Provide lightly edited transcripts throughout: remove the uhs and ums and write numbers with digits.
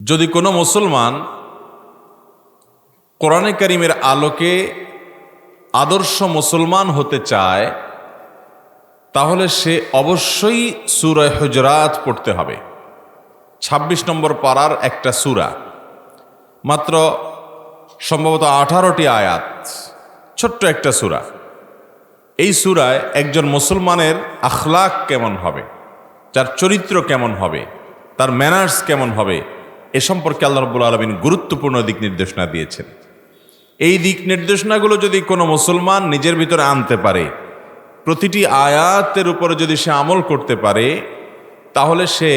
যদি কোনো মুসলমান কোরআনে কারিমের আলোকে আদর্শ মুসলমান হতে চায় তাহলে সে অবশ্যই সূরা হুজরাত পড়তে হবে। ২৬ নম্বর পারার একটা সূরা, মাত্র সম্ভবত 18টি আয়াত, ছোট্ট একটা সূরা। এই সূরায় একজন মুসলমানের আখলাক কেমন হবে, তার চরিত্র কেমন হবে, তার ম্যানার্স কেমন হবে, এ সম্পর্কে আল্লাহ রাব্বুল আলামিন গুরুত্বপূর্ণ দিক নির্দেশনা দিয়েছেন। এই দিক নির্দেশনাগুলো যদি কোনো মুসলমান নিজের ভিতরে আনতে পারে, প্রতিটি আয়াতের উপরে যদি সে আমল করতে পারে, তাহলে সে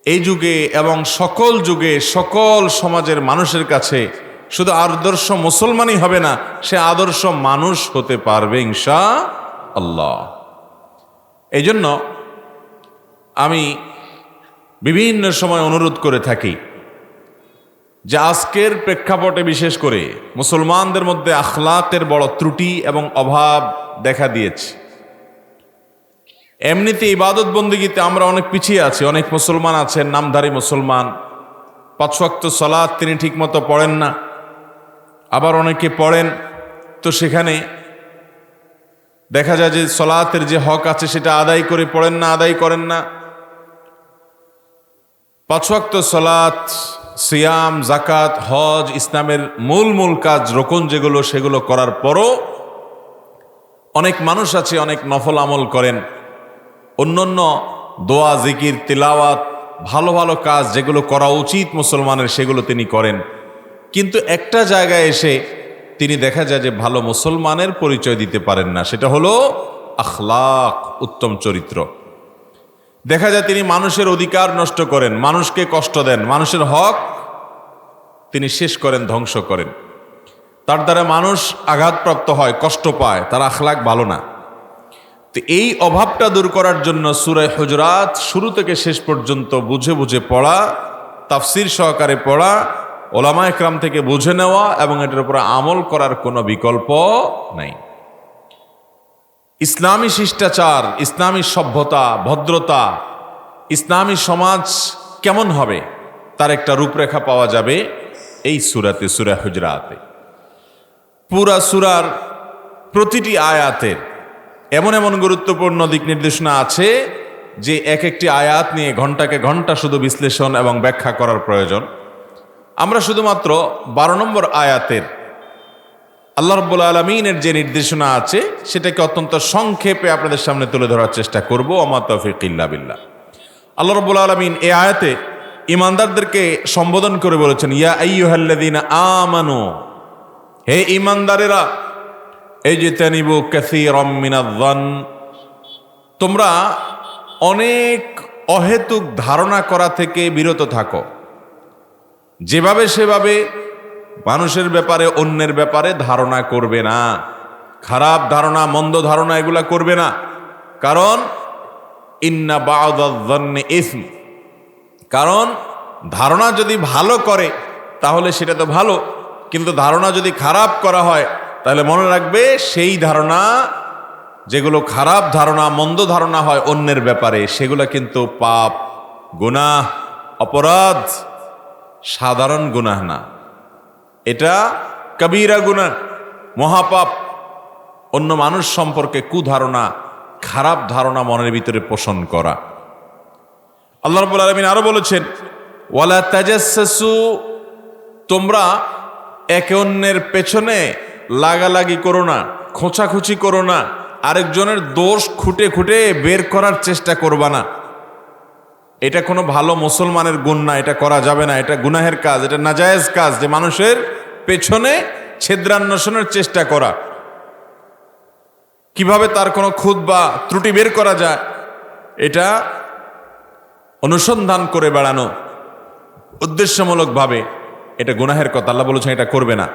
এই যুগে এবং সকল যুগে সকল সমাজের মানুষের কাছে শুধু আদর্শ মুসলমানই হবে না, সে আদর্শ মানুষ হতে পারবে ইনশাআল্লাহ। এই জন্য আমি বিভিন্ন সময় অনুরোধ করে থাকি যে আজকের প্রেক্ষাপটে বিশেষ করে মুসলমানদের মধ্যে আখলাকের বড় ত্রুটি এবং অভাব দেখা দিয়েছে। এমনিতে ইবাদত বন্দেগীতে আমরা অনেক পিছিয়ে আছি। অনেক মুসলমান আছেন, নামধারী মুসলমান, ৫ ওয়াক্ত সালাত তিনি ঠিকমতো পড়েন না, আবার অনেকে পড়েন তো সেখানে দেখা যায় যে সালাতের যে হক আছে সেটা আদায় করে পড়েন না, আদায় করেন না। ৫ ওয়াক্ত সালাত, সিয়াম, জাকাত, হজ, ইসলামের মূল কাজ রোকন যেগুলো, সেগুলো করার পরও অনেক মানুষ আছে অনেক নফল আমল করেন, অন্যান্য দোয়া, জিকির, তিলাওয়াত, ভালো ভালো কাজ যেগুলো করা উচিত মুসলমানের সেগুলো তিনি করেন। কিন্তু একটা জায়গায় এসে তিনি দেখা যায় যে ভালো মুসলমানের পরিচয় দিতে পারেন না, সেটা হলো আখলাক, উত্তম চরিত্র। দেখা যায় তিনি মানুষের অধিকার নষ্ট করেন, মানুষকে কষ্ট দেন, মানুষের হক তিনি শেষ করেন, ধ্বংস করেন। তার দ্বারা মানুষ আঘাতপ্রাপ্ত হয়, কষ্ট পায়, তার আখলাক ভালো না। তো এই অভাবটা দূর করার জন্য সূরা হুজরাত শুরু থেকে শেষ পর্যন্ত বুঝে বুঝে পড়া, তাফসির সহকারে পড়া, ওলামা একরাম থেকে বুঝে নেওয়া এবং এটার উপরে আমল করার কোনো বিকল্প নাই। ইসলামী শিষ্টাচার, ইসলামী সভ্যতা, ভদ্রতা, ইসলামী সমাজ কেমন হবে তার একটা রূপরেখা পাওয়া যাবে এই সূরাতে, সূরা হুজরাতে। পুরা সূরার প্রতিটি আয়াতের এমন এমন গুরুত্বপূর্ণ দিক নির্দেশনা আছে যে এক একটি আয়াত নিয়ে ঘন্টাকে ঘন্টা শুধু বিশ্লেষণ এবং ব্যাখ্যা করার প্রয়োজন। আমরা শুধুমাত্র ১২ নম্বর আয়াতের আল্লাহ রাব্বুল আলামিনের যে নির্দেশনা আছে সেটাকে অত্যন্ত সংক্ষেপে আপনাদের সামনে তুলে ধরার চেষ্টা করব। ওমা তাওফীক ইল্লা বিল্লাহ। আল্লাহ রাব্বুল আলামিন এই আয়াতে ঈমানদারদেরকে সম্বোধন করে বলেছেন, ইয়া আইয়ুহাল্লাযীনা আমানু, হে ঈমানদারেরা, ইজতানিবু কাসীরাম মিনায-যন, তোমরা অনেক অহেতুক ধারণা করা থেকে বিরত থাকো। যেভাবে সেভাবে মানুষের ব্যাপারে, অন্যের ব্যাপারে ধারণা করবে না, খারাপ ধারণা, মন্দ ধারণা এগুলা করবে না। কারণ ইন্না বা'দায-যন্নি ইসম, কারণ ধারণা যদি ভালো করে তাহলে সেটা তো ভালো, কিন্তু ধারণা যদি খারাপ করা হয় তাহলে মনে রাখবে সেই ধারণা, যেগুলো খারাপ ধারণা, মন্দ ধারণা হয় অন্যের ব্যাপারে, সেগুলো কিন্তু পাপ, গুনাহ, অপরাধ, সাধারণ গুনাহ না, এটা কবিরা গুনাহ, মহাপাপ। অন্য মানুষ সম্পর্কে কুধারণা, খারাপ ধারণা মনের ভিতরে পোষণ করা। আল্লাহ রাব্বুল আলামিন আরো বলেছেন, ওয়ালা তাজাসসু, তোমরা একে অন্যের পেছনে লাগালাগি করো না, খোঁচাখুচি করো না, আরেকজনের দোষ খুঁটে খুঁটে বের করার চেষ্টা করবা না। এটা কোনো ভালো মুসলমানের গুণ না, এটা করা যাবে না, এটা গুনাহের কাজ, এটা নাজায়েজ কাজ, যে মানুষের পেছনে ছিদ্রান্বেষণের চেষ্টা করা, কিভাবে তার কোনো খুঁত বা ত্রুটি বের করা যায় এটা অনুসন্ধান করে বেড়ানো উদ্দেশ্যমূলকভাবে, এটা গুনাহের কথা। আল্লাহ বলেছেন এটা করবে না।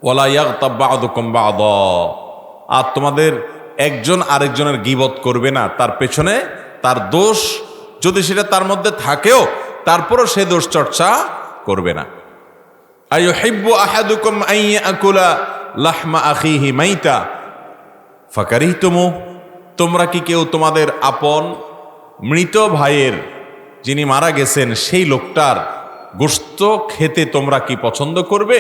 ওয়ালা ইয়াগতাব বা'দুকুম বা'দা, আর তোমাদের একজন আরেকজনের গীবত করবে না, তার পেছনে তার দোষ যদি সেটা তার মধ্যে থাকেও তারপরও সে দোষ চর্চা করবে না। আইয়ুহিব্বু আহাদুকুম আন ইয়াকুলা লাহমা আখিহি মাইতা ফাকারিহতুমু, তোমরা কি কেউ তোমাদের আপন মৃত ভাইয়ের যিনি মারা গেছেন সেই লোকটার গোশত খেতে তোমরা কি পছন্দ করবে?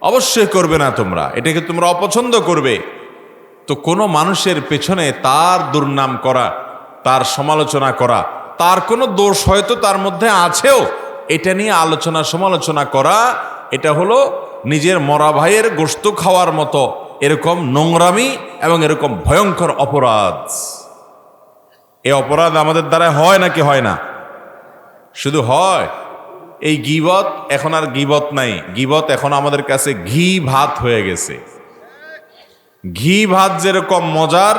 অবশ্যই করবে না, তোমরা এটাকে তোমরা অপছন্দ করবে। তো কোনো মানুষের পেছনে তার দুর্নাম করা, তার সমালোচনা করা, তার কোনো দোষ হয়তো তার মধ্যে আছেও, এটা নিয়ে আলোচনা সমালোচনা করা, এটা হলো নিজের মরা ভাইয়ের গোশত খাওয়ার মতো এরকম নোংরামি এবং এরকম ভয়ঙ্কর অপরাধ। এই অপরাধ আমাদের দ্বারা হয় নাকি হয় না? শুধু হয়। এই গীবত এখন আর গীবত নাই, গীবত এখন আমাদের কাছে ঘি ভাত হয়ে গেছে। ঘি ভাত যেরকম মজার,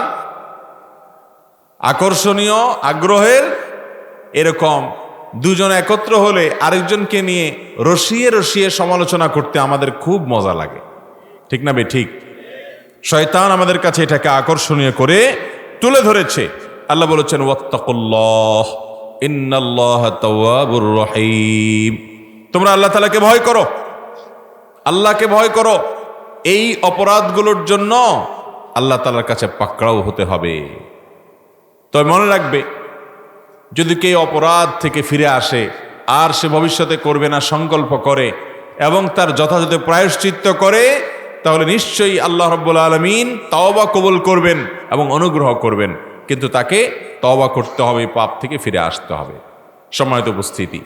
আকর্ষণীয়, আগ্রহের, এরকম দুজন একত্র হলে আরেকজনকে নিয়ে রসিয়ে রসিয়ে সমালোচনা করতে আমাদের খুব মজা লাগে, ঠিক না বে ঠিক? শয়তান আমাদের কাছে এটাকে আকর্ষণীয় করে তুলে ধরেছে। আল্লাহ বলেছেন ওয়াত্তাকুল্লাহ ইন্নাল্লাহা তাওয়াবুর রহিম, তোমরা আল্লাহ তাআলাকে ভয় করো, আল্লাহকে ভয় করো। এই অপরাধগুলোর জন্য আল্লাহ তাআলার কাছে পাকড়াও হতে হবে। তবে মনে রাখবে, যদি কেউ অপরাধ থেকে ফিরে আসে আর সে ভবিষ্যতে করবে না সংকল্প করে এবং তার যথাযথ প্রায়শ্চিত্ত করে, তাহলে নিশ্চয়ই আল্লাহ রাব্বুল আলামিন তওবা কবুল করবেন এবং অনুগ্রহ করবেন। কিন্তু তাকে তওবা করতে হবে, পাপ থেকে ফিরে আসতে হবে। সম্মানিত উপস্থিতি,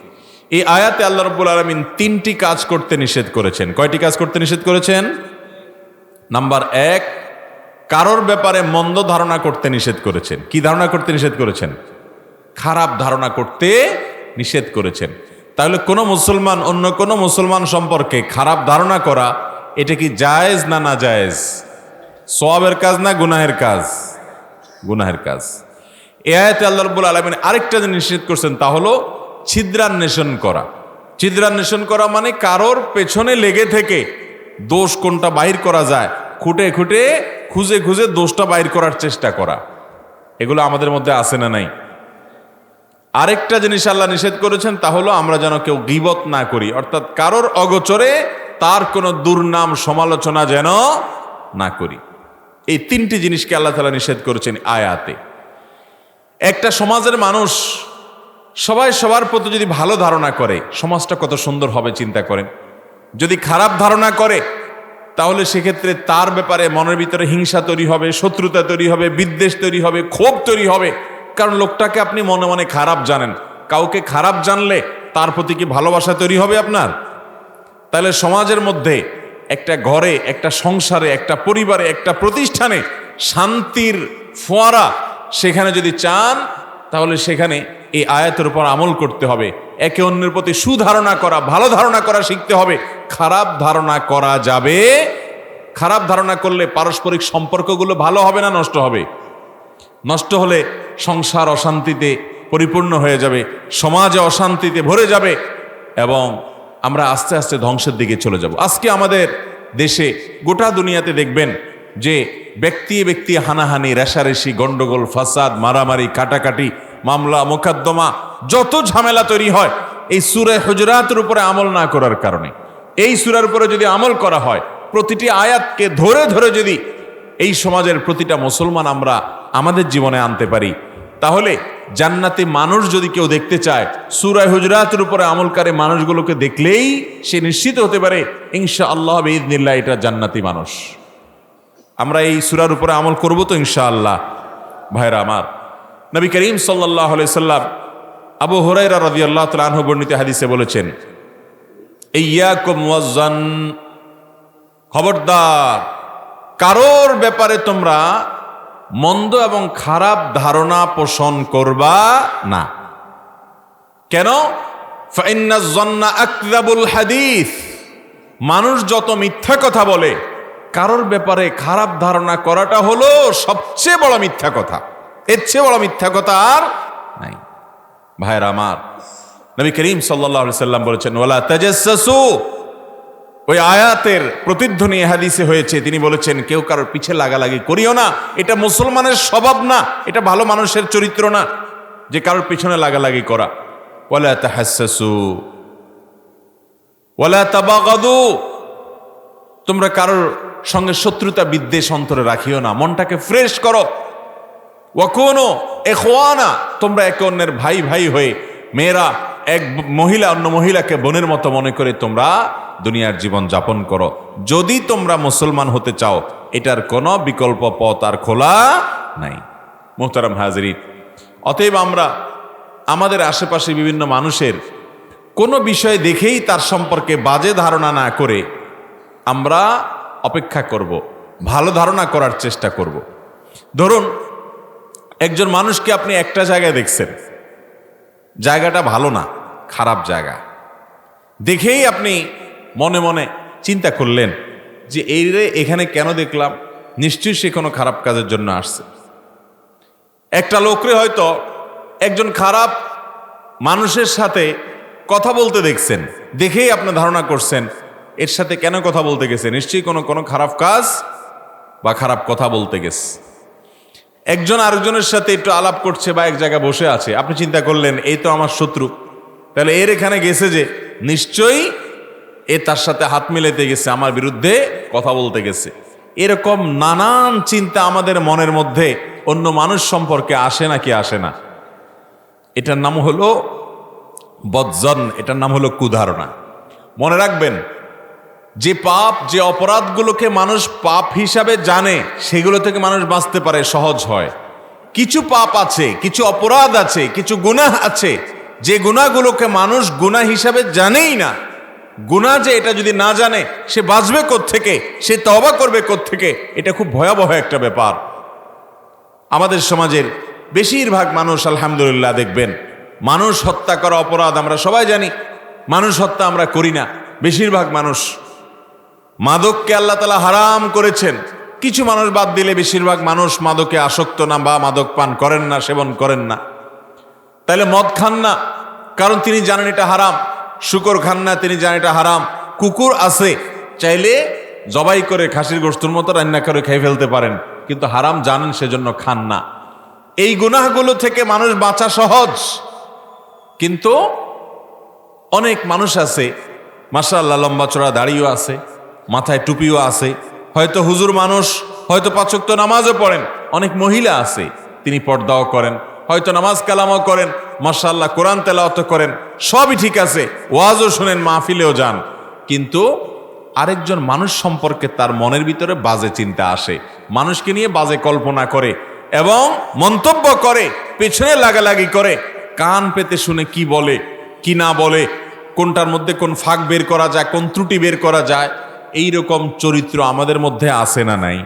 এই আয়াতে আল্লাহ রাব্বুল আলামিন 3টি কাজ করতে নিষেধ করেছেন। কয়টি কাজ করতে নিষেধ করেছেন? নাম্বার 1, কারোর ব্যাপারে মন্দ ধারণা করতে নিষেধ করেছেন। কি ধারণা করতে নিষেধ করেছেন? খারাপ ধারণা করতে নিষেধ করেছেন। তাহলে কোনো মুসলমান অন্য কোনো মুসলমান সম্পর্কে খারাপ ধারণা করা, এটা কি জায়েজ না না জায়েজ? সওয়াবের কাজ না গুনাহের কাজ? গুনাহের কাজ। এই আয়াতে আল্লাহ রাব্বুল আলামিন আরেকটা জিনিস নিষেধ করছেন, তা হলো ছিদ্রান্বেষণ করা। ছিদ্রান্বেষণ করা মানে কারোর পেছনে লেগে থেকে দোষ কোনটা বাহির করা যায় খুঁটে খুঁটে খুঁজে খুঁজে দোষটা বাহির করার চেষ্টা করা। এগুলো আমাদের মধ্যে আছে না নাই? আরেকটা জিনিস আল্লাহ নিষেধ করেছেন, তা হলো আমরা যেন কেউ গীবত না করি, অর্থাৎ কারোর অগোচরে তার কোনো দুর্নাম সমালোচনা যেন না করি। এই 3টি জিনিসকে আল্লাহ তাআলা নিষেধ করেছেন আয়াতে। একটা সমাজের মানুষ সবাই সবার প্রতি যদি ভালো ধারণা করে, সমাজটা কত সুন্দর হবে চিন্তা করেন। যদি খারাপ ধারণা করে, তাহলে সেক্ষেত্রে তার ব্যাপারে মনের ভিতরে হিংসা তৈরি হবে, শত্রুতা তৈরি হবে, বিদ্বেষ তৈরি হবে, ক্ষোভ তৈরি হবে। কারণ লোকটাকে আপনি মনে মনে খারাপ জানেন। কাউকে খারাপ জানলে তার প্রতি কি ভালোবাসা তৈরি হবে আপনার? তাহলে সমাজের মধ্যে, একটা ঘরে, একটা সংসারে, একটা পরিবারে, একটা প্রতিষ্ঠানে শান্তির ফোয়ারা সেখানে যদি চান, তাহলে সেখানে এই আয়াতের উপর আমল করতে হবে। একে অন্যের প্রতি সুধারণা করা, ভালো ধারণা করা শিখতে হবে। খারাপ ধারণা করা যাবে? খারাপ ধারণা করলে পারস্পরিক সম্পর্কগুলো ভালো হবে না নষ্ট হবে? নষ্ট হলে সংসার অশান্তিতে পরিপূর্ণ হয়ে যাবে, সমাজে অশান্তিতে ভরে যাবে এবং আমরা আস্তে আস্তে ধ্বংসের দিকে চলে যাব। আজকে আমাদের দেশে, গোটা দুনিয়াতে দেখবেন যে ব্যক্তি ব্যক্তি হানাহানি, রেষারেষি, গন্ডগোল, ফাসাদ, মারামারি, কাটাকাটি, মামলা মোকদ্দমা, যত ঝামেলা তৈরি হয় এই সূরা হুজুরাতের উপরে আমল না করার কারণে। এই সূরার উপরে যদি আমল করা হয়, প্রতিটি আয়াতকে ধরে ধরে যদি এই সমাজের প্রতিটা মুসলমান আমরা আমাদের জীবনে আনতে পারি, তাহলে জান্নাতি মানুষ যদি কেউ দেখতে চায়, সূরা হুজুরাতের উপরে আমলকারী মানুষগুলোকে দেখলেই সে নিশ্চিত হতে পারে ইনশাআল্লাহ বিইذনিল্লাহ এটা জান্নাতি মানুষ। আমরা এই সূরার উপরে আমল করব তো ইনশাআল্লাহ। ভাইরা আমার, নবী করিম সাল্লাল্লাহু আলাইহি সাল্লাম আবু হুরায়রা রাদিয়াল্লাহু তাআলা আনহু বর্ণিত হাদিসে বলেছেন, ইয়াকুম ওয়াজ্জান, খবরদার কারোর ব্যাপারে তোমরা মন্দ এবং খারাপ ধারণা পোষণ করবা না। কেন? ফাইন্নাজ যন্না আকযাবুল হাদিস, মানুষ যত মিথ্যা কথা বলে, কারোর ব্যাপারে খারাপ ধারণা করাটা হলো সবচেয়ে বড় মিথ্যা কথা। এর চেয়ে বড় মিথ্যা কথা আর নাই। ভাইরা আমার, নবী করিম সাল্লাল্লাহু আলাইহি সাল্লাম বলেছেন ওয়ালা তাজাসসু, ওই আয়াতের প্রতিধ্বনি হাদিসে হয়েছে, তিনি বলেছেন কেউ কারোর পিছে লাগালাগি করিও না। এটা মুসলমানের স্বভাব না, এটা ভালো মানুষের চরিত্র না যে কারোর পিছনে লাগালাগি করা। ওয়ালা তাহাসসু ওয়ালা তাবাগাদু, তোমরা কারোর সঙ্গে শত্রুতা বিদ্বেষ অন্তরে রাখিও না, মনটাকে ফ্রেশ করো। ওয়াকুনু ইখওয়ানা, তোমরা একে অন্যের ভাই ভাই হয়ে মেয়েরা এক মহিলা অন্য মহিলাকে বোনের মতো মনে করে তোমরা দুনিয়ার জীবন যাপন করো। যদি তোমরা মুসলমান হতে চাও, এটার কোনো বিকল্প পথ আর খোলা নাই। মুহতারাম হাজরিন, অতএব আমরা আমাদের আশেপাশে বিভিন্ন মানুষের কোনো বিষয় দেখেই তার সম্পর্কে বাজে ধারণা না করে আমরা অপেক্ষা করব, ভালো ধারণা করার চেষ্টা করব। ধরুন, একজন মানুষকে আপনি একটা জায়গায় দেখছেন, জায়গাটা ভালো না, খারাপ জায়গা, দেখেই আপনি মনে মনে চিন্তা করলেন যে এই রে এখানে কেন দেখলাম, নিশ্চয়ই সে কোনো খারাপ কাজের জন্য আসছে। একটা লোকরে হয়তো একজন খারাপ মানুষের সাথে কথা বলতে দেখছেন, দেখেই আপনি ধারণা করছেন এর সাথে কেন কথা বলতে গেছে, নিশ্চয়ই কোনো খারাপ কাজ বা খারাপ কথা বলতে গেছে। একজন আরেকজনের সাথে একটু আলাপ করছে বা এক জায়গায় বসে আছে, আপনি চিন্তা করলেন এই তো আমার শত্রু, তাহলে এর এখানে গেছে যে নিশ্চয়ই এ তার সাথে হাত মিলাইতে গেছে, আমার বিরুদ্ধে কথা বলতে গেছে। এরকম নানান চিন্তা আমাদের মনের মধ্যে অন্য মানুষ সম্পর্কে আসে নাকি আসে না? এটার নাম হলো বদজন, এটার নাম হলো কুধারণা। মনে রাখবেন, যে পাপ, যে অপরাধগুলোকে মানুষ পাপ হিসাবে জানে, সেগুলো থেকে মানুষ বাঁচতে পারে, সহজ হয়। কিছু পাপ আছে, কিছু অপরাধ আছে, কিছু গুনাহ আছে, যে গুনাহগুলোকে মানুষ গুনাহ হিসাবে জানেই না। গুনাহ যে এটা যদি না জানে, সে বাঁচবে কোত্থেকে, সে তওবা করবে কোত্থেকে? এটা খুব ভয়াবহ একটা ব্যাপার। আমাদের সমাজের বেশিরভাগ মানুষ আলহামদুলিল্লাহ দেখবেন, মানুষ হত্যা করা অপরাধ আমরা সবাই জানি, মানুষ হত্যা আমরা করি না। বেশিরভাগ মানুষ, মাদককে আল্লাহ তাআলা হারাম করেছেন, কিছু মানুষ বাদ দিলে বেশিরভাগ মানুষ মাদকে আসক্ত না বা মাদক পান করেন না, সেবন করেন না। তাহলে মদ খান না, কারণ তিনি জানেন এটা হারাম। শুকর খান না, তিনি জানেন এটা হারাম। কুকুর আছে, চাইলে জবাই করে খাসির গোশতের মতো রান্না করে খেয়ে ফেলতে পারেন, কিন্তু হারাম জানেন, সেজন্য খান না। এই গুনাহগুলো থেকে মানুষ বাঁচা সহজ, কিন্তু অনেক মানুষ আছে মাশাআল্লাহ, লম্বা চড়া দাড়িও আছে, মাথায় টুপিও আছে, হয়তো হুজুর মানুষ, হয়তো 5 ওয়াক্ত নামাজও পড়েন। অনেক মহিলা আছে, তিনি পর্দাও করেন, হয়তো নামাজ কালামও করেন, মাশাআল্লাহ কোরআন তেলাওয়াত করেন, সবই ঠিক আছে, ওয়াজও শুনেন, মাহফিলেও যান, কিন্তু আরেকজন মানুষ সম্পর্কে তার মনের ভিতরে বাজে চিন্তা আসে, মানুষকে নিয়ে বাজে কল্পনা করে এবং মন্তব্য করে, পেছনে লাগালাগি করে, কান পেতে শুনে কি বলে কি না বলে, কোনটার মধ্যে কোন ফাঁক বের করা যায়, কোন ত্রুটি বের করা যায়। এই রকম চরিত্র আমাদের মধ্যে আছে না নাই?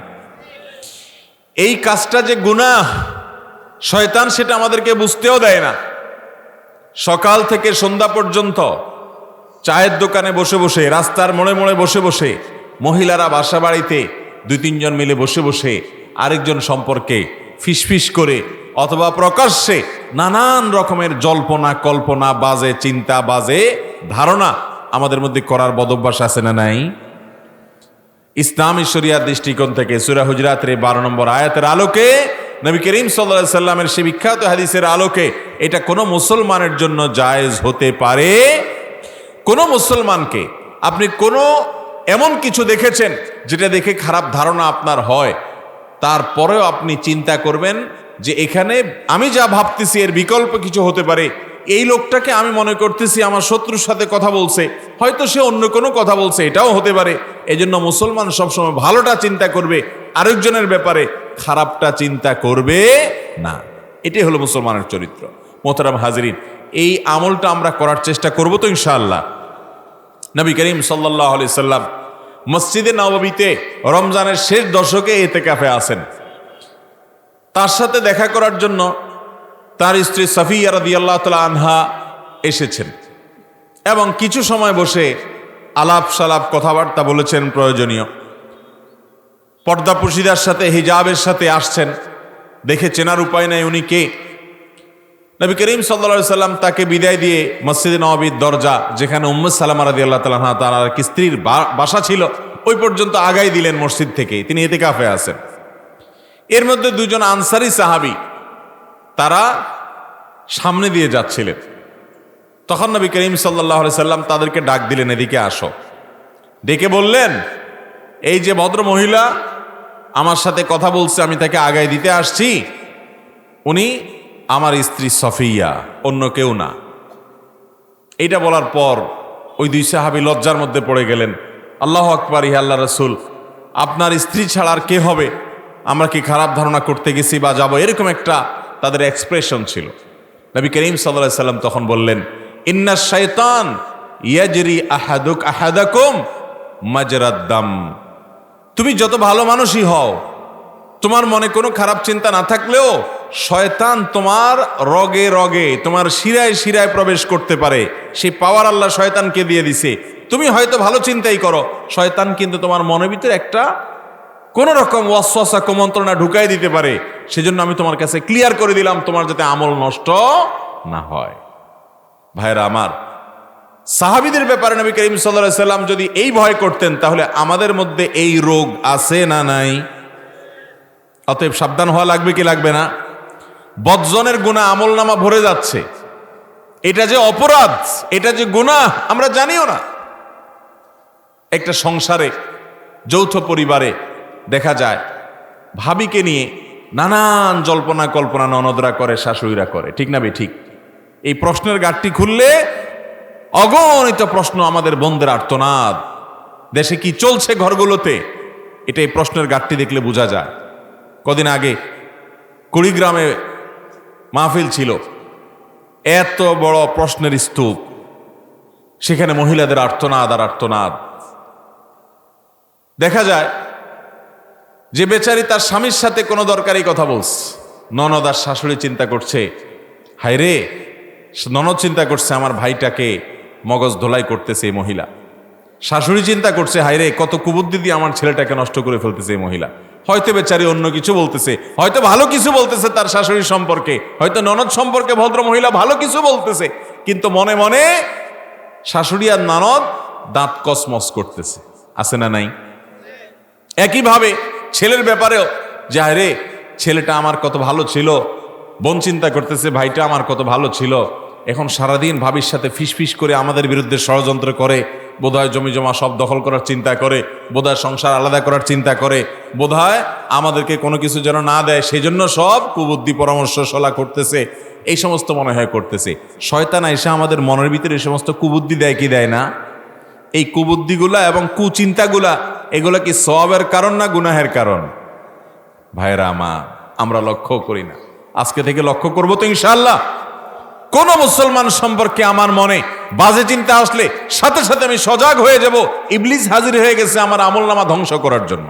এই কাজটা যে গুনাহ, শয়তান সেটা আমাদেরকে বুঝতেও দেয় না। সকাল থেকে সন্ধ্যা পর্যন্ত চায়ের দোকানে বসে বসে, রাস্তার মোড়ে মোড়ে বসে বসে, মহিলারা বাসা বাড়িতে 2-3 জন মিলে বসে বসে আরেকজন সম্পর্কে ফিসফিস করে অথবা প্রকাশ্যে নানান রকমের জল্পনা কল্পনা, বাজে চিন্তা, বাজে ধারণা আমাদের মধ্যে করার বদভ্যাস আছে না নাই? ইসলামী শরিয়ার দৃষ্টিকোণ থেকে সূরা হুজরাতের 12 নম্বর আয়াতের আলোকে, নবী করিম সাল্লাল্লাহু আলাইহি সাল্লামের সেই বিখ্যাত হাদিসের আলোকে, এটা কোনো মুসলমানের জন্য জায়েজ হতে পারে? কোনো মুসলমানকে আপনি কোনো এমন কিছু দেখেছেন যেটা দেখে খারাপ ধারণা আপনার হয়, তারপরেও আপনি চিন্তা করবেন যে এখানে আমি যা ভাবতেছি এর বিকল্প কিছু হতে পারে। এই লোকটাকে আমি মনে করতেছি আমার শত্রুর সাথে কথা বলছে, হয়তো সে অন্য কোনো কথা বলছে, এটাও হতে পারে। এজন্য মুসলমান সবসময় ভালোটা চিন্তা করবে, আরেকজনের ব্যাপারে খারাপটা চিন্তা করবে না। এটাই হলো মুসলমানের চরিত্র। মোহতারাম হাজরিন, এই আমলটা আমরা করার চেষ্টা করব তো ইনশাআল্লাহ। নবী করিম সাল্লাল্লাহু আলাইহি সাল্লাম মসজিদে নববীতে রমজানের শেষ দশকে ইতিকাফে আছেন। তার সাথে দেখা করার জন্য তার স্ত্রী সাফিয়া রাদিয়াল্লাহু তাআলা আনহা এসেছেন এবং কিছু সময় বসে আলাপ সালাপ কথাবার্তা বলেছেন প্রয়োজনীয়। পর্দাপর্শিদার সাথে, হিজাবের সাথে আসছেন, দেখে চেনার উপায় নাই উনি কে। নবী করিম সাল্লাল্লাহু আলাইহি সাল্লাম তাকে বিদায় দিয়ে মসজিদে নববীর দরজা, যেখানে উম্মে সালামা রাদিয়াল্লাহু তাআলা আনহা তার কি স্ত্রীর বাসা ছিল, ওই পর্যন্ত আগাই দিলেন মসজিদ থেকে, তিনি ইতিকাফে আছেন। এর মধ্যে 2 জন আনসারী সাহাবী তারা সামনে দিয়ে যাচ্ছিলেন। তখন নবী করিম সাল্লাল্লাহু আলাইহি সাল্লাম তাদেরকে ডাক দিলেন, এদিকে আসো। ডেকে বললেন, এই যে ভদ্র মহিলা আমার সাথে কথা বলছে, আমি তাকে আগায় দিতে আসছি, উনি আমার স্ত্রী সফিয়া, অন্য কেউ না। এইটা বলার পর ওই দুই সাহাবী লজ্জার মধ্যে পড়ে গেলেন। আল্লাহু আকবার, ইয়া আল্লাহ রাসূল, আপনার স্ত্রী ছাড়া আর কে হবে? আমরা কি খারাপ ধারণা করতে গেছি বা যাব? এরকম একটা তাদের এক্সপ্রেশন ছিল। নবী করিম সাল্লাল্লাহু আলাইহি সাল্লাম তখন বললেন, ইন্নাশ শাইতান ইয়াজরি আহাদাকুম মাজরাদ দাম। তুমি যত ভালো মানুষই হও, তোমার মনে কোনো খারাপ চিন্তা না থাকলেও শয়তান তোমার রগে রগে, তোমার শিরায় শিরায় প্রবেশ করতে পারে। সেই পাওয়ার আল্লাহ শয়তানকে দিয়ে দিছে। তুমি হয়তো ভালো চিন্তাই করো, শয়তান কিন্তু তোমার মনের ভিতরে একটা কোন রকম ওয়াসওয়াসা কুমন্ত্রণা ঢুকাই দিতে পারে। সেজন্য আমি তোমার কাছে ক্লিয়ার করে দিলাম, তোমার যাতে আমল নষ্ট না হয়। ভাইরা আমার, সাহাবীদের ব্যাপারে নবী করিম সাল্লাল্লাহু আলাইহি সাল্লাম যদি এই ভয় করতেন, তাহলে আমাদের মধ্যে এই রোগ আছে না নাই? অতএব সাবধান হওয়া লাগবে কি লাগবে না? বদজনের গুনাহ আমলনামা ভরে যাচ্ছে, এটা যে অপরাধ, এটা যে গুনাহ আমরা জানিও না। একটা সংসারে, যৌথ পরিবারে দেখা যায় ভাবিকে নিয়ে নানান জল্পনা কল্পনা ননদরা করে, শাশুড়িরা করে, ঠিক না ঠিক? এই প্রশ্নের গাঁটটি খুললে অগণিত প্রশ্ন, আমাদের বোনদের আর্তনাদ, দেশে কি চলছে ঘরগুলোতে, এটা এই প্রশ্নের গাঁটটি দেখলে বোঝা যায়। কদিন আগে কুড়িগ্রামে মাহফিল ছিল, এত বড় প্রশ্নের স্তূপ, সেখানে মহিলাদের আর্তনাদ আর আর্তনাদ। দেখা যায় যে বেচারি তার স্বামীর সাথে কোনো দরকারি কথা বলছে, ননদ আর শাশুড়ি চিন্তা করছে, হায় রে, ননদ চিন্তা করছে আমার ভাইটাকে মগজ ধোলাই করতেছে এই মহিলা। শাশুড়ি চিন্তা করছে, হায় রে, কত কুবুদ্ধি দিয়ে আমার ছেলেটাকে নষ্ট করে ফেলতেছে এই মহিলা। হয়তো বেচারি অন্য কিছু বলতেছে, হয়তো ভালো কিছু বলতেছে তার শাশুড়ির সম্পর্কে, হয়তো ননদ সম্পর্কে ভদ্র মহিলা ভালো কিছু বলতেছে, কিন্তু মনে মনে শাশুড়ি আর ননদ দাঁত কসমস করতেছে, আছে না নাই? একইভাবে ছেলের ব্যাপারেও, যে হায় রে, ছেলেটা আমার কত ভালো ছিল, বোন চিন্তা করতেছে ভাইটা আমার কত ভালো ছিল, এখন সারাদিন ভাবির সাথে ফিসফিস করে আমাদের বিরুদ্ধে ষড়যন্ত্র করে, বোধহয় জমি জমা সব দখল করার চিন্তা করে, বোধহয় সংসার আলাদা করার চিন্তা করে, বোধহয় আমাদেরকে কোনো কিছু যেন না দেয়, সেজন্য সব কুবুদ্ধি পরামর্শ সলা করতেছে। এই সমস্ত মনে হয় করতেছে। শয়তান আইসা আমাদের মনের ভিতরে এই সমস্ত কুবুদ্ধি দেয় কি দেয় না? এই কুবুদ্ধিগুলা এবং কুচিন্তাগুলা, এগুলা কি সওয়াবের কারণ না গুনাহের কারণ? ভাইরা আমার, আমরা লক্ষ্য করি না। আজকে থেকে লক্ষ্য করবো তো ইনশাআল্লাহ। কোন মুসলমান সম্পর্কে আমার মনে বাজে চিন্তা আসলে সাথে সাথে আমি সজাগ হয়ে যাব, ইবলিস হাজির হয়ে গেছে আমার আমলনামা ধ্বংস করার জন্য।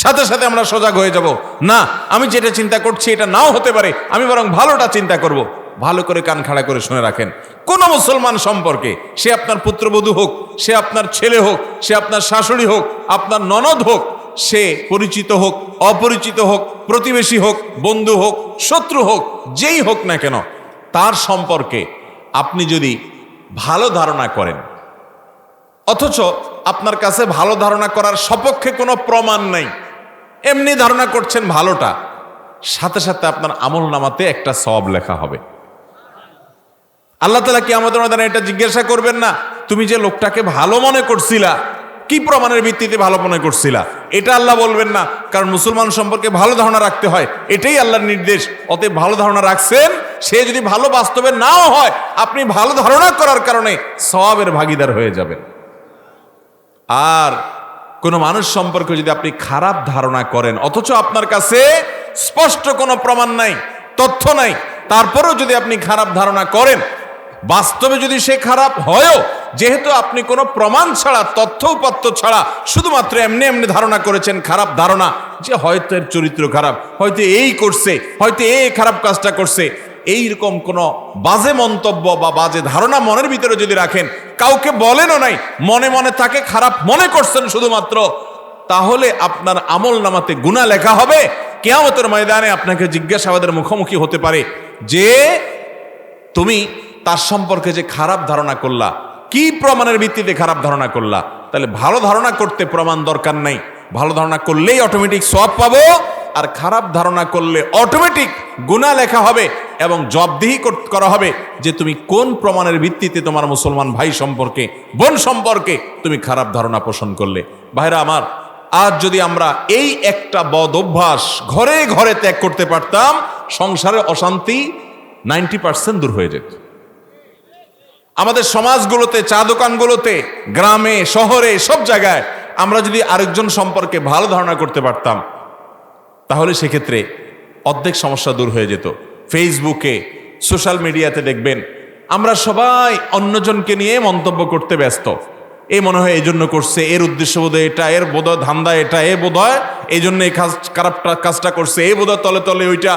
সাথে সাথে আমরা সজাগ হয়ে যাব, না, আমি যেটা চিন্তা করছি এটা নাও হতে পারে, আমি বরং ভালোটা চিন্তা করব। ভালো করে কান খাড়া করে শুনে রাখেন, কোন মুসলমান সম্পর্কে, সে আপনার পুত্রবধূ হোক, সে আপনার ছেলে হোক, সে আপনার শাশুড়ি হোক, আপনার ননদ হোক, সে পরিচিত হোক, অপরিচিত হোক, প্রতিবেশী হোক, বন্ধু হোক, শত্রু হোক, যেই হোক না কেন, তার সম্পর্কে আপনি যদি ভালো ধারণা করেন, অথচ আপনার কাছে ভালো ধারণা করার সপক্ষে কোনো প্রমাণ নাই, এমনি ধারণা করছেন ভালোটা, সাথে সাথে আপনার আমলনামাতে একটা সওয়াব লেখা হবে। আল্লাহ তাআলা কিয়ামতের ময়দানে এটা জিজ্ঞাসা করবেন না, তুমি যে লোকটাকে ভালো মনে করছিলা, কি প্রমাণের ভিত্তিতে ভালো মনে করছিলা? এটা আল্লাহ বলবেন না, কারণ মুসলমান সম্পর্কে ভালো ধারণা রাখতে হয়, এটাই আল্লাহর নির্দেশ। অতএব ভালো ধারণা রাখছেন, সে যদি ভালো বাস্তবে নাও হয়, আপনি ভালো ধারণা করার কারণে সওয়াবের ভাগীদার হয়ে যাবেন। আর কোন মানুষ সম্পর্কে যদি আপনি খারাপ ধারণা করেন, অথচ আপনার কাছে স্পষ্ট কোনো প্রমাণ নাই, তথ্য নাই, তারপরেও যদি আপনি খারাপ ধারণা করেন, বাস্তবে যদি সে খারাপ হয়ও, যেহেতু আপনি কোনো প্রমাণ ছাড়া, তথ্য উপাত্ত ছাড়া শুধুমাত্র এমনি এমনি ধারণা করেছেন, খারাপ ধারণা, যে হয়তো এর চরিত্র খারাপ, হয়তো এই করছে, হয়তো এই খারাপ কাজটা করছে, এইরকম কোন বাজে মন্তব্য বা বাজে ধারণা মনের ভিতরে যদি রাখেন, কাউকে বলেনও নাই, মনে মনে তাকে খারাপ মনে করছেন শুধুমাত্র, তাহলে আপনার আমলনামাতে গুনাহ লেখা হবে। কিয়ামতের ময়দানে আপনাকে জিজ্ঞাসাবাদের মুখোমুখি হতে পারে যে তুমি তার সম্পর্কে যে খারাপ ধারণা করলা, কি প্রমাণের ভিত্তিতে খারাপ ধারণা করলা? তাহলে ভালো ধারণা করতে প্রমাণ দরকার নাই, ভালো ধারণা করলেই অটোমেটিক সওয়াব পাবো, আর খারাপ ধারণা করলে অটোমেটিক গুনাহ লেখা হবে এবং জবাবদিহি করা হবে যে তুমি কোন প্রমাণের ভিত্তিতে তোমার মুসলমান ভাই সম্পর্কে, বোন সম্পর্কে তুমি খারাপ ধারণা পোষণ করলে। ভাইরা আমার, আজ যদি আমরা এই একটা বদ অভ্যাস ঘরে ঘরে ত্যাগ করতে পারতাম, সংসারের অশান্তি 90% দূর হয়ে যেত। আমাদের সমাজগুলোতে, চা দোকানগুলোতে, গ্রামে, শহরে, সব জায়গায় আমরা যদি আরেকজন সম্পর্কে ভালো ধারণা করতে পারতাম, তাহলে সেক্ষেত্রে অর্ধেক সমস্যা দূর হয়ে যেত। ফেসবুকে, সোশ্যাল মিডিয়াতে দেখবেন আমরা সবাই অন্যজনকে নিয়ে মন্তব্য করতে ব্যস্ত। এ মনে হয় এই জন্য করছে, এর উদ্দেশ্য বোধহয় এটা, এর বোধহয় ধান্দা এটা, এ বোধহয় এই জন্য এই কাজটা করছে, এই বোধহয় তলে তলে ওইটা।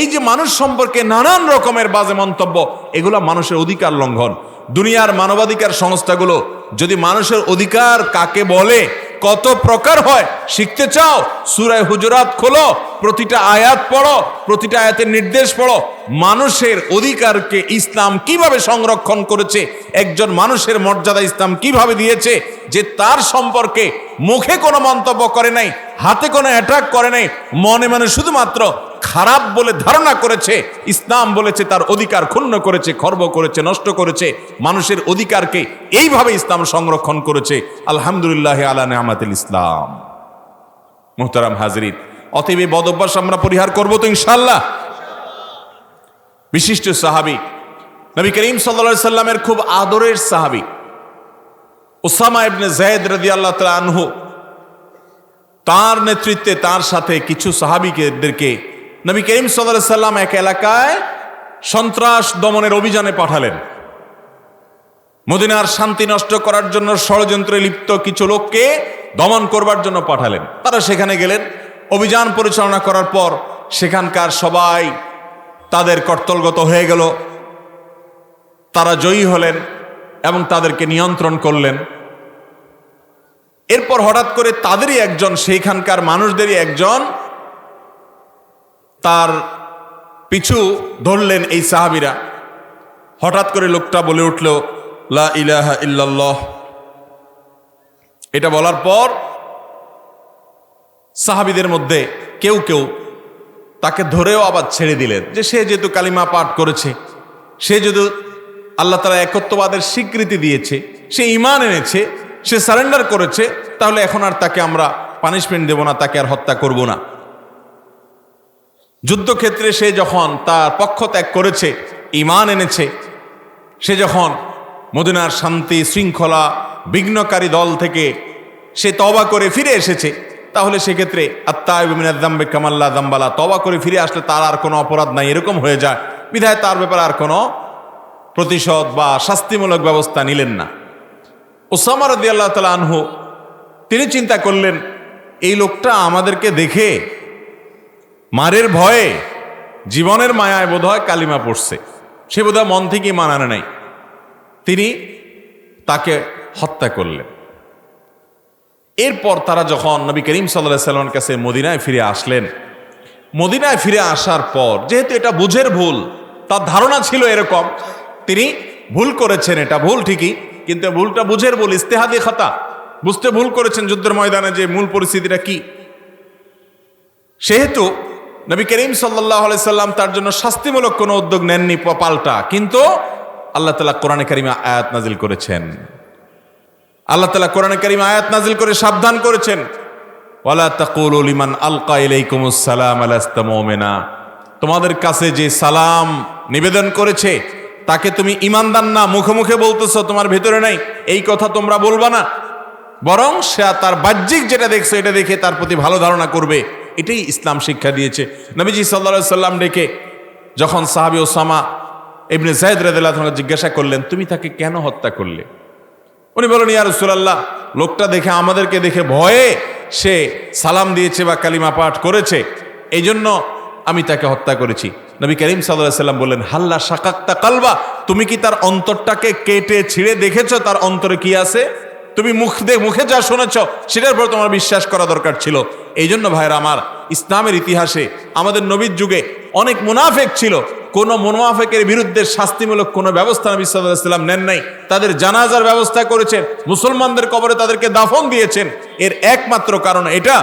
এই যে মানুষ সম্পর্কে নানান রকমের বাজে মন্তব্য, এগুলা মানুষের অধিকার লঙ্ঘন। দুনিয়ার মানবাধিকার সংস্থাগুলো যদি মানুষের অধিকার কাকে বলে, কত প্রকার হয় শিখতে চাও, সূরা হুজুরাত খোলো, প্রতিটা আয়াত পড়ো, প্রতিটা আয়াতের নির্দেশ পড়ো। মানুষের অধিকারকে ইসলাম কিভাবে সংরক্ষণ করেছে, একজন মানুষের মর্যাদা ইসলাম কিভাবে দিয়েছে, যে তার সম্পর্কে মুখে কোনো মন্তব্য করে নাই, হাতে কোনো অ্যাটাক করে নাই, মনে মনে শুধুমাত্র খারাপ বলে ধারণা করেছে। ইসলাম বলেছে তার অধিকার ক্ষুণ্ণ করেছে, খর্ব করেছে, নষ্ট করেছে। মানুষের অধিকারকে এইভাবে ইসলাম সংরক্ষণ করেছে। আলহামদুলিল্লাহ আলা নিয়ামাতিল ইসলাম। মুহতারাম হাজরিন, অতএব এই বদ অভ্যাস আমরা পরিহার করবো তো ইনশাআল্লাহ। বিশিষ্ট সাহাবী, নবী করিম সাল্লাল্লাহু আলাইহি সাল্লামের খুব আদরের সাহাবী উসামা ইবনে যায়েদ রাদিয়াল্লাহু তাআলা আনহু, তার নেতৃত্বে তার সাথে কিছু সাহাবীদেরকে নবী করিম সাল্লাল্লাহু আলাইহি সাল্লাম এক এলাকায় সন্ত্রাস দমনের অভিযানে পাঠালেন। মদিনার শান্তি নষ্ট করার জন্য ষড়যন্ত্রে লিপ্ত কিছু লোককে দমন করবার জন্য পাঠালেন। তারা সেখানে গেলেন। অভিযান পরিচালনা করার পর সেখানকার সবাই তাদের কর্তলগত হয়ে গেল। তারা জয়ী হলেন এবং তাদেরকে নিয়ন্ত্রণ করলেন। এরপর হঠাৎ করে তাদেরই একজন, সেইখানকার মানুষদেরই একজন তার পিছু ধরলেন এই সাহাবীরা। হঠাৎ করে লোকটা বলে উঠল, লা ইলাহা ইল্লাল্লাহ। এটা বলার পর সাহাবীদের মধ্যে কেউ কেউ তাকে ধরেও আবার ছেড়ে দিলেন, যে সে যেহেতু কালিমা পাঠ করেছে, সে যেহেতু আল্লাহ তাআলা একত্ববাদের স্বীকৃতি দিয়েছে, সে ঈমান এনেছে, সে সারেন্ডার করেছে, তাহলে এখন আর তাকে আমরা পানিশমেন্ট দেব না, তাকে আর হত্যা করব না। যুদ্ধক্ষেত্রে সে যখন তার পক্ষ ত্যাগ করেছে, ঈমান এনেছে, সে যখন মদিনার শান্তি শৃঙ্খলা বিঘ্নকারী দল থেকে সে তওবা করে ফিরে এসেছে, তাহলে সেক্ষেত্রে আত্তাইবু মিনাজ যামবি কামান লা যামবা লাহু, তওবা করে ফিরে আসলে তার আর কোনো অপরাধ নাই, এরকম হয়ে যায়। বিধায় তার ব্যাপারে আর কোনো প্রতিশোধ বা শাস্তিমূলক ব্যবস্থা নিলেন না। উসামা রাদিয়াল্লাহু তাআলা আনহু তিনি চিন্তা করলেন, এই লোকটা আমাদেরকে দেখে মারের ভয়ে, জীবনের মায়ায় বোধহয় কালিমা পড়ছে, সে বোধহয় মন থেকেই মানানো নাই। তিনি তাকে হত্যা করলেন। এরপর তারা যখন নবী করিম সাল্লাল্লাহু আলাইহি সাল্লামের কাছে মদিনায় ফিরে আসলেন, মদিনায় ফিরে আসার পর যেহেতু এটা বুঝের ভুল, তার ধারণা ছিল এরকম, তিনি ভুল করেছেন, এটা ভুল ঠিকই, কিন্তু ভুলটা বুঝের ভুল, ইস্তেহাদি খাতা, বুঝতে ভুল করেছেন যুদ্ধের ময়দানে যে মূল পরিস্থিতিটা কি। সেহেতু নবী করিম সাল্লাল্লাহু আলাইহি সাল্লাম তার জন্য শাস্তিমূলক কোনো উদ্যোগ নেননি পাল্টা, কিন্তু আল্লাহ তাআলা কোরআনে কারিমে আয়াত নাজিল করেছেন। আল্লাহ তাআলা কোরআনে কারিমে আয়াত নাজিল করে সাবধান করেছেন, ওয়ালা তাকুলু লিমান আলকা ইলাইকুমুস সালাম লাস্তা মুমিনা, তোমাদের কাছে যে সালাম নিবেদন করেছে তাকে তুমি ঈমানদার না, মুখে মুখে বলতেছো, তোমার ভেতরে নাই, এই কথা তোমরা বলবা না, বরং সে তার বাহ্যিক যেটা দেখছে এটা দেখে তার প্রতি ভালো ধারণা করবে। এটাই ইসলাম শিক্ষা দিয়েছে। নবীজি সাল্লাল্লাহু আলাইহি সাল্লাম ডেকে যখন সাহাবী উসামা ইবনে যায়েদ রাদিয়াল্লাহু আনহু জিজ্ঞাসা করলেন, তুমি তাকে কেন হত্যা করলে? উনি বলেন, ইয়া রাসূলুল্লাহ, লোকটা দেখে, আমাদেরকে দেখে ভয়ে সে সালাম দিয়েছে বা কালিমা পাঠ করেছে, এই জন্য আমি তাকে হত্যা করেছি। নবী করিম সাল্লাল্লাহু আলাইহি সাল্লাম বললেন, হাল্লা শাকাক্তা কালবা, তুমি কি তার অন্তরটাকে কেটে ছিঁড়ে দেখেছো তার অন্তরে কি আছে? তুমি মুখে যা শুনেছ সেটার পর তোমার বিশ্বাস করা দরকার ছিল। এই জন্য ভাইরা আমার, ইসলামের ইতিহাসে আমাদের নবীর যুগে অনেক মুনাফেক ছিল, কোন মুনাফেকের বিরুদ্ধে শাস্তিমূলক কোনো ব্যবস্থা নবী সাল্লাল্লাহু আলাইহি ওয়াসাল্লাম নেন নাই। তাদের জানাজার ব্যবস্থা করেছেন, মুসলমানদের কবরে তাদেরকে দাফন দিয়েছেন। এর একমাত্র কারণ এটা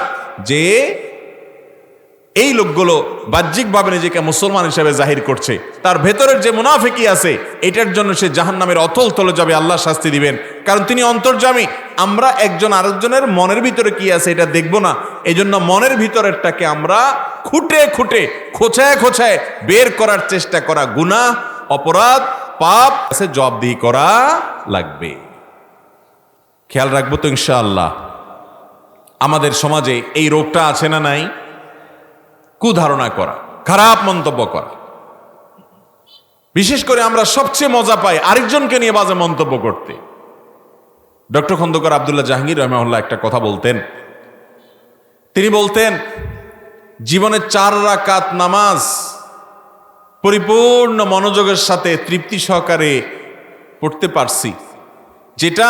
যে এই লোকগুলো বাহ্যিকভাবে নিজেকে মুসলমান হিসেবে জাহির করছে, তার ভেতরের যে মুনাফিকি আছে এটার জন্য সে জাহান্নামের অতল তলে যাবে, আল্লাহ শাস্তি দিবেন, কারণ তিনি অন্তর্যামী। আমরা একজন আরেকজনের মনের ভিতরে কি আছে এটা দেখব না, এই জন্য মনের ভিতরেরটাকে আমরা খুঁটে খুঁটে খোঁচায় খোঁচায় বের করার চেষ্টা করা গুনাহ, অপরাধ, পাপ আছে, জবাবদিহি করা লাগবে। খেয়াল রাখবো তো ইনশাআল্লাহ। আমাদের সমাজে এই রোগটা আছে না নাই? কুধারণা করা, খারাপ মন্তব্য করা। বিশেষ করে আমরা সবচেয়ে মজা পাই আরেকজনকে নিয়ে বাজে মন্তব্য করতে। ডক্টর খন্দকার আব্দুল্লাহ জাহাঙ্গীর রহমাহুল্লাহ একটা কথা বলতেন। তিনি বলতেন, জীবনে 4 রাকাত নামাজ পরিপূর্ণ মনোযোগের সাথে তৃপ্তি সহকারে পড়তে পারছি, যেটা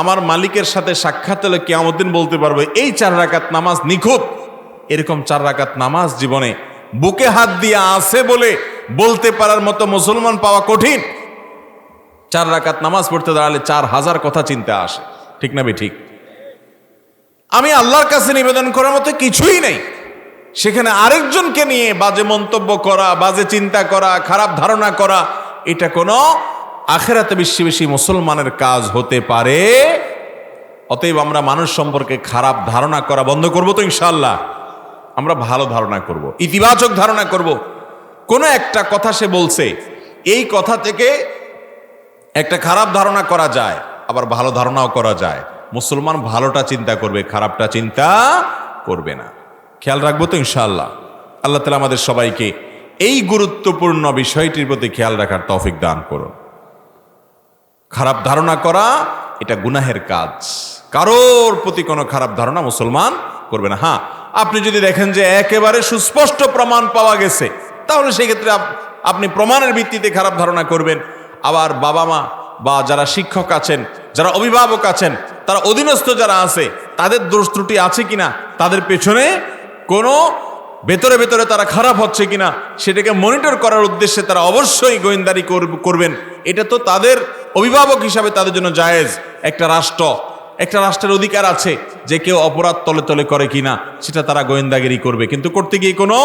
আমার মালিকের সাথে সাক্ষাৎ হলে কিয়ামত দিন বলতে পারবে এই 4 রাকাত নামাজ নিখুঁত। এরকম 4 রাকাত নামাজ জীবনে বুকে হাত দিয়ে আছে বলে বলতে পারার মতো মুসলমান পাওয়া কঠিন। 4 রাকাত নামাজ পড়তে দাঁড়ালে 4000 কথা চিন্তা আসে, ঠিক না ঠিক? আমি আল্লাহর কাছে নিবেদন করার মতো কিছুই নেই, সেখানে আরেকজনকে নিয়ে বাজে মন্তব্য করা, বাজে চিন্তা করা, খারাপ ধারণা করা, এটা কোনো আখিরাতে বেশি মুসলমানের কাজ হতে পারে। অতএব আমরা মানুষ সম্পর্কে খারাপ ধারণা করা বন্ধ করব তো ইনশাআল্লাহ। আমরা ভালো ধারণা করব, ইতিবাচক ধারণা করব। কোনো একটা কথা সে বলছে, এই কথা থেকে একটা খারাপ ধারণা করা যায়, আবার ভালো ধারণাও করা যায়। মুসলমান ভালোটা চিন্তা করবে, খারাপটা চিন্তা করবে না। খেয়াল রাখবো তো ইনশাআল্লাহ। আল্লাহ তাআলা আমাদের সবাইকে এই গুরুত্বপূর্ণ বিষয়টির প্রতি খেয়াল রাখার তৌফিক দান করুন। খারাপ ধারণা করা এটা গুনাহের কাজ। কারোর প্রতি কোনো খারাপ ধারণা মুসলমান করবে না। হ্যাঁ, আপনি যদি দেখেন যে একেবারে সুস্পষ্ট প্রমাণ পাওয়া গেছে, তাহলে সেই ক্ষেত্রে আপনি প্রমাণের ভিত্তিতে খারাপ ধারণা করবেন। আবার বাবা মা বা যারা শিক্ষক আছেন, যারা অভিভাবক আছেন, তারা অধীনস্থ যারা আছে, তাদের দোষ ত্রুটি আছে কিনা, তাদের পেছনে কোনো ভেতরে ভেতরে তারা খারাপ হচ্ছে কিনা সেটাকে মনিটর করার উদ্দেশ্যে তারা অবশ্যই গোয়েন্দারি করবেন। এটা তো তাদের অভিভাবক হিসাবে তাদের জন্য জায়েজ। একটা রাষ্ট্রের অধিকার আছে যে কেউ অপরাধ তলে তলে করে কিনা সেটা তারা গোয়েন্দাগিরি করবে, কিন্তু করতে গিয়ে কোনো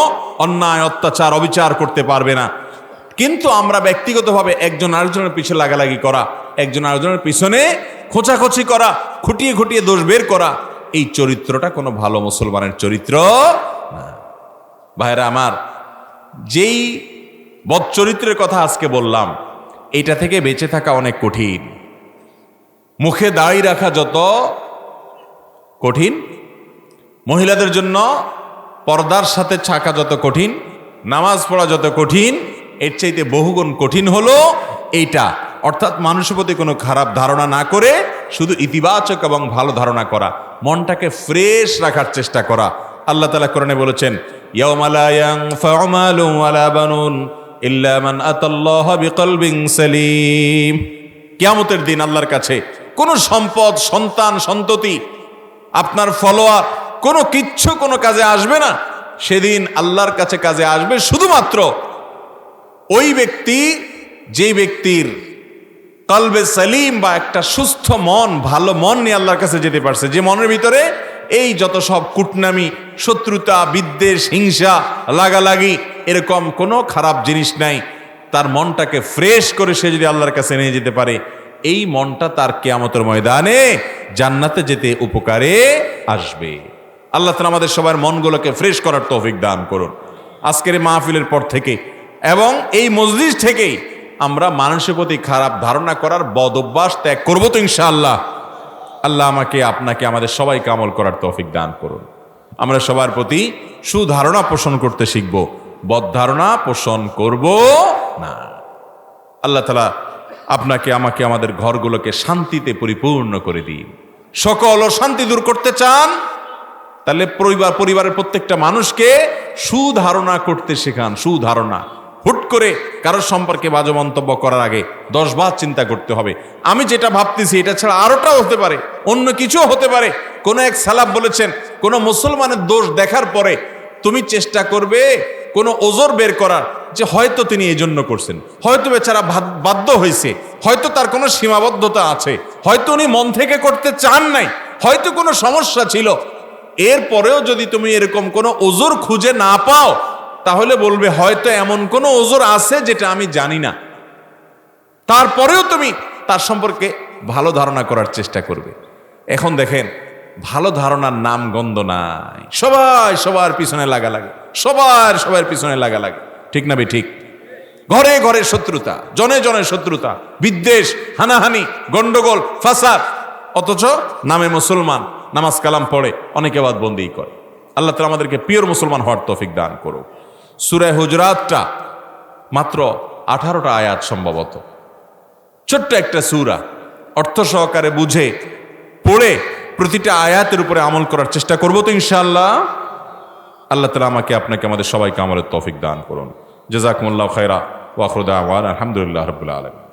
অন্যায়, অত্যাচার, অবিচার করতে পারবে না। কিন্তু আমরা ব্যক্তিগতভাবে একজন আরেকজনের পিছনে লাগালাগি করা, একজন আরেকজনের পিছনে খোঁচাখুচি করা, খুঁটিয়ে খুঁটিয়ে দোষ বের করা, এই চরিত্রটা কোনো ভালো মুসলমানের চরিত্র না। ভাইরা আমার, যেই বদচরিত্রের কথা আজকে বললাম, এইটা থেকে বেঁচে থাকা অনেক কঠিন। মুখে দাড়ি রাখা যত কঠিন, মহিলাদের জন্য পর্দার সাথে থাকা যত কঠিন, নামাজ পড়া যত কঠিন, এর চাইতে বহুগুণ কঠিন হলো এইটা। অর্থাৎ মানুষের প্রতি কোনো খারাপ ধারণা না করে শুধু ইতিবাচক এবং ভালো ধারণা করা, মনটাকে ফ্রেশ রাখার চেষ্টা করা। আল্লাহ তাআলা কোরআনে বলেছেন, ইয়াউমা লা ইয়ানফাউ মালুন ওয়ালা বানুন ইল্লা মান আতাল্লাহা বিকলবিন সালিম। কিয়ামতের দিন আল্লাহর কাছে কোনো সম্পদ, সন্তান, সন্ততি, আপনার ফলোয়ার, কোনো কিচ্ছু কোনো কাজে আসবে না। সেদিন আল্লাহর কাছে কাজে আসবে শুধুমাত্র ওই ব্যক্তি, যেই ব্যক্তির কলবে সালিম বা একটা সুস্থ মন, ভালো মন নিয়ে আল্লাহর কাছে যেতে পারছে, যে মনের ভিতরে এই যত সব কুটনামি, শত্রুতা, বিদ্বেষ, হিংসা, লাগালাগি এরকম কোনো খারাপ জিনিস নাই। তার মনটাকে ফ্রেশ করে সে যদি আল্লাহর কাছে নিয়ে যেতে পারে, এই মনটা তার কিয়ামতের ময়দানে জান্নাতে যেতে উপকারে আসবে। আল্লাহ তাআলা আমাদের সবার মনগুলোকে ফ্রেশ করার তৌফিক দান করুন। আজকের এই মাহফিলের পর থেকে এবং এই মজলিস থেকেই আমরা মানুষের প্রতি খারাপ ধারণা করার বদ অভ্যাস ত্যাগ করবো তো ইনশাআল্লাহ। আল্লাহ আমাকে, আপনাকে, আমাদের সবাইকে আমল করার তৌফিক দান করুন। আমরা সবার প্রতি সুধারণা পোষণ করতে শিখব, বদ ধারণা পোষণ করব না। আল্লাহ তাআলা আপনাকে, আমাকে, আমাদের ঘরগুলোকে শান্তিতে পরিপূর্ণ করে দিন। সকল অশান্তি দূর করতে চান, তাহলে পরিবারের প্রত্যেকটা মানুষকে সুধারণা করতে শেখান। সুধারণা, হুট করে কারোর সম্পর্কে বাজে মন্তব্য করার আগে 10 বার চিন্তা করতে হবে। আমি যেটা ভাবতেছি এটা ছাড়া আরোটাও হতে পারে, অন্য কিছুও হতে পারে। কোন এক সালাফ বলেছেন, কোন মুসলমানের দোষ দেখার পরে তুমি চেষ্টা করবে কোনো ওজর বের করার, যে হয়তো তিনি এই জন্য করছেন, হয়তো বেচারা বাধ্য হয়েছে, হয়তো তার কোনো সীমাবদ্ধতা আছে, হয়তো উনি মন থেকে করতে চান নাই, হয়তো কোনো সমস্যা ছিল। এরপরেও যদি তুমি এরকম কোনো ওজর খুঁজে না পাও, তাহলে বলবে হয়তো এমন কোনো ওজর আছে যেটা আমি জানি না। তারপরেও তুমি তার সম্পর্কে ভালো ধারণা করার চেষ্টা করবে। এখন দেখেন, ভালো ধারণার নাম গন্ধ নাই, সবাই সবার পিছনে লাগালাগি, সবার পিছনে লাগালাগি, ঠিক না ঠিক? ঘরে ঘরে শত্রুতা, জনে জনে শত্রুতা, বিদ্বেষ, হানাহানি, গন্ডগোল, ফাসাদ, অথচ নামে মুসলমান, নামাজ কালাম পড়ে, অনেকে বাদবন্দি করে। আল্লাহ তাআলা আমাদেরকে পিওর মুসলমান হওয়ার তৌফিক দান করুক। সূরা হুজরাতটা মাত্র 18টা আয়াত, সম্ভবত ছোট্ট একটা সূরা, অর্থ সহকারে বুঝে পড়ে প্রতিটা আয়াতের উপরে আমল করার চেষ্টা করব তো ইনশাআল্লাহ। আল্লাহ তাআলা আমাকে আপনাকে আমাদের সবাইকে আমলের তৌফিক দান করুন। জাযাকুমুল্লাহু খায়রা ওয়া আখিরু দাওয়ানা আলহামদুলিল্লাহি রাব্বিল আলামিন।